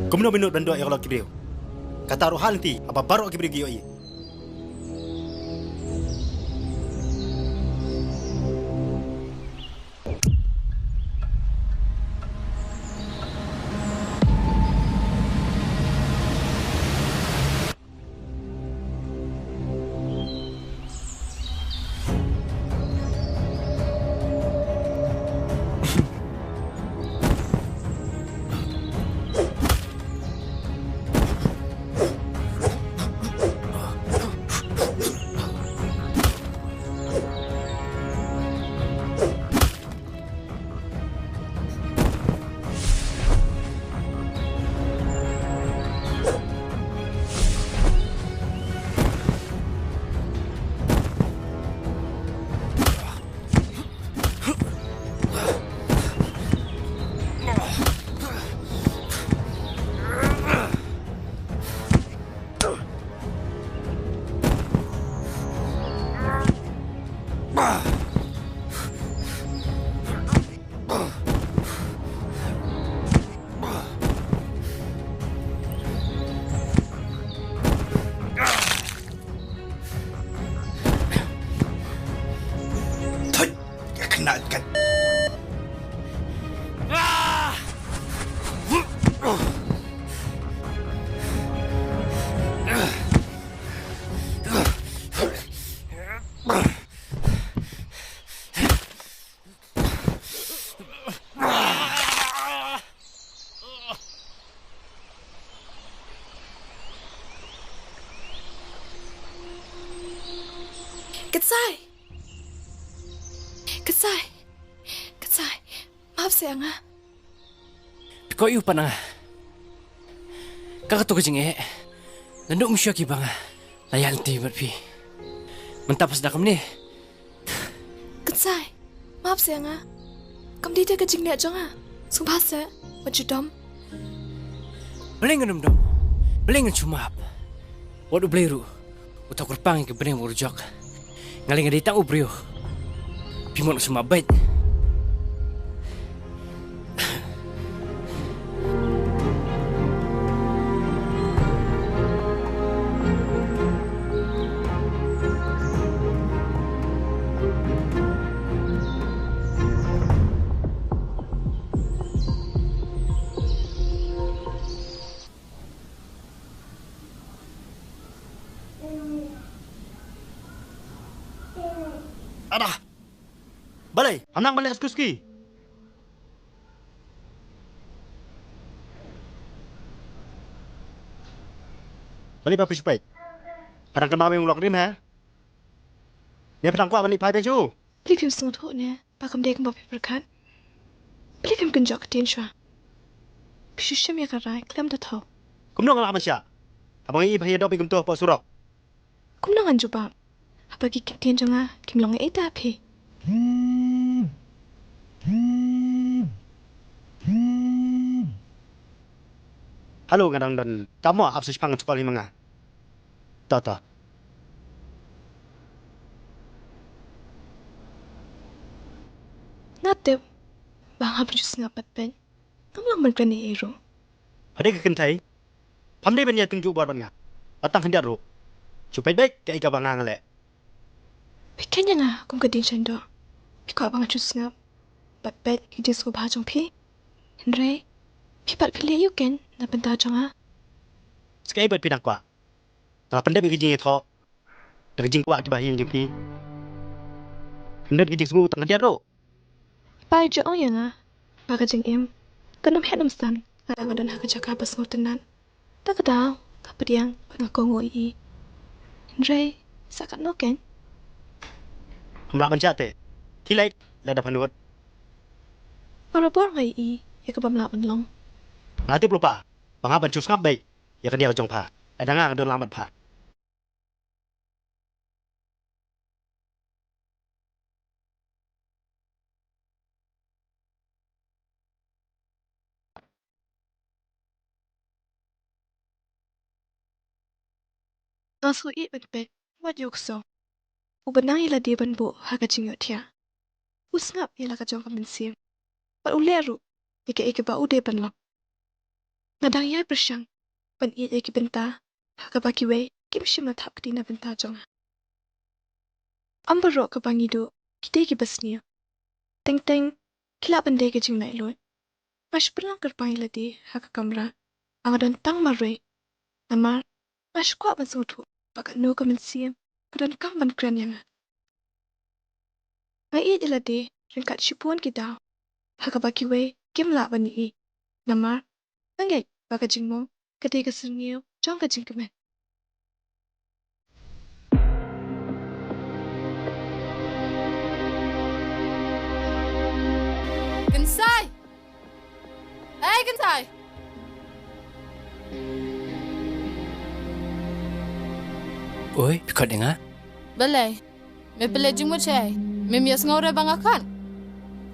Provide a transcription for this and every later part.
Kumno binut bando ay kalau kibriyo. Kata rohal nanti apa baru kibriyo giyo ay. Kenalkan. Ketsai, maaf sayang ah. Kau iu panang. Kakak tu kecing nanduk musya ki bang. Layal ti berpi. Mentap sedakam ni. Ketsai, maaf sayang ah. Kam di dia kecing ni aja ah. Sumpah saya, macam dom. Belengan dom. Belengan cuma. Waduh beliru. Utak kurpang ke bening urjak. Ngaling ada tak ubrio. Pimon semua baik. Ada. Balai, amnang balik askuski. Balik apa supaya? Padang kemau yang ulok rim ha? Dia padang kuat balik pai pencu. Beli film setengah tu ni, pakam dia kembali berkat. Beli film genjok ke shua. Pisusya mi akan rai, kelam dah tahu. Kumno ngala mansya. Abang i bahaya dop ikum tu pak surok. Kumno ngan jubab. Apa ki kitian janga, kim long eta api. Halo kadang dan kamu absus pangan sekolah manga. Tak. Natip, bang ha berjus ngapat pen. Kamu lang kena ero. Ada ke kentai? Pamdai banyak tunjuk buat bangga. Atang hendak ro. Supaya baik ke ika bangang le. Pikirnya nga kung kadin siya do. Piko abang jus ngap. Bat kijis ko bahajong pi. Henry, pipat pilih yuk ken na benda jong ha. Sekai buat pinang kwa. Nah pandai bagi jing itu. Dari jing kwa tiba yang jempi. Hendak kijing semua tang hendak ro. Pai jo yang nga. Baga jing em. Kanam henam san. Ngadang ha kajaka bas ngotenan. Tak daw kapadiang pangako i. Henry, sakat no ken. Hamla bancak te. Tilai lada panut. Marabor ngai i. Ya ke bamla long. Nanti lupa. Bangga bancus ngap baik. Ya kan dia jong pa. Ada ngang don lambat pa. Nasu i bet wat yuk so. Ubenang ila di ban bu ha kajing yot ya. Usngap ila kajong kamen sim. Pat uleru. Ike ba ude ban lok. Ngadang yai bersyang. Ban i ike benta. Ha kabaki we. Kim shim na tap kdina benta jong. Ambaro kabangi do. Kite ki basniya. Teng. Kila bende kajing lai loy. Mas berang kerpang ila di ha ka kamra. Angadan tang marwe. Namar. Mas kwa ban sotu. Bakat no kamen sim. Kadan kam ban kran yang. Ngai ila di. Ringkat shipuan ki daw. Hakabaki we, kim la bani i. Namar, nangay, baka jing mo, kati ka sungiyo, jong ka jing kamen. Gensai! Hey, Gensai! Oi, pikot dengar. Balay, may pelejing mo siya. May miyas nga ora bang akan?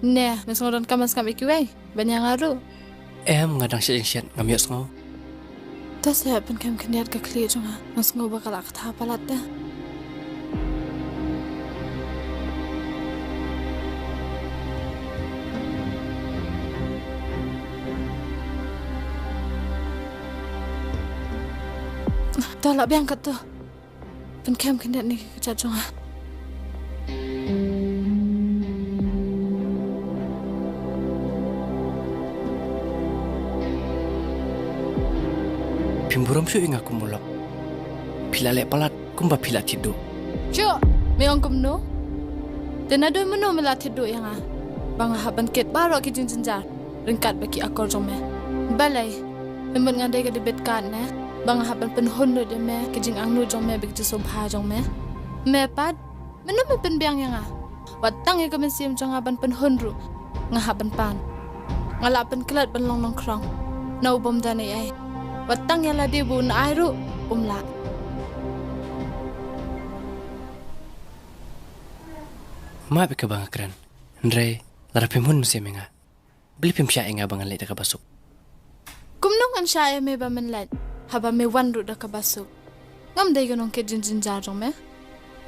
Nè, mas ngoron ka mas kami kiway. Banyang aro. Ngadang siya ngamios ngo. Tas ya pen kam kanyat ka kli jonga. Mas ngo bakal akta palat da. Talak biang kat tu. Pen kam kanyat ni kecat jonga. Pimburam syu ing aku mulak. Pila lek palat kumba pila tidu. Cuk, may ongkom no? Tenado mo no melat hidu yang ah. Bang haban ket baro ki jinjar. Ringkat baki akor jome. Balay, memang ngandai ka debet kan ne. Bang haban penhon no de me ki jing ang no jome bagi sobha jome. Me pad, menu me pen biang yang ah. Watang ya kamen sim jong haban penhon ru. Ngahaban pan. Ngalapan kelat ban long krong. Na ubom dane ai. Watang yang ladi bu na airu umla. Ma bika bang kran. Ndre, lara pimun musia menga. Beli pim sya inga bangan lek ka basuk. Kumnong an syaya me ba men lad. Haba me wan ru da ka basuk. Ngam dai ganong ke jin jar jong me.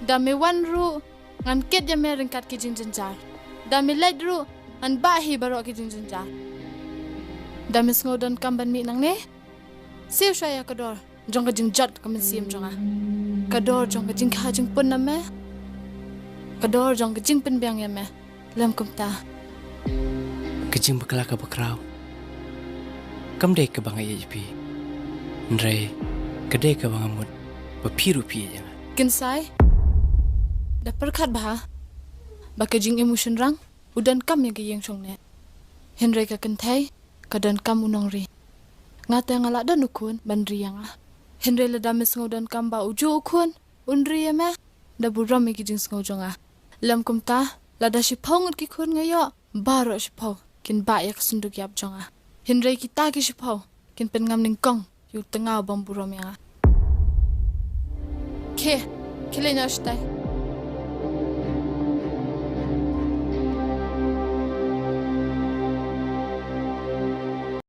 Da me wan ru ngan ket ya me ringkat ke jin jar. Da me lad ru an ba hi baro ke jin jar. Da me sngodon kamban mi nang ne. Siu saya kador jong ka jing jat ka men sim jong ah. Kador jong ka jing kha jing pun na me. Kador jong ka jing pen biang ya me. Lam kum ta. Kejing bekala ka bekrau. Kam dek ka bang ai pi. Ndre, kedai ka bang amut. Bepiru pi ya. Kinsai. Da perkat bah. Baka jing emotion rang. Udan kam yang giyeng chong ne. Henry ka kentai. Kadan kam unong ri. Ngata yang alak dan ukun bandri yang ah. Henry le damis ngodan kam ba uju ukun. Undri ya me. Da buram ki jing ngojong ah. Lam kum ta. Lada shipong ki kun ngayo. Baro shipong. Kin ba yak sunduk yap jong ah. Henry kita ki shipong. Kin pen ngam ning kong. Yu tengah bam buram yang ah. Ke. Kile nyashtai.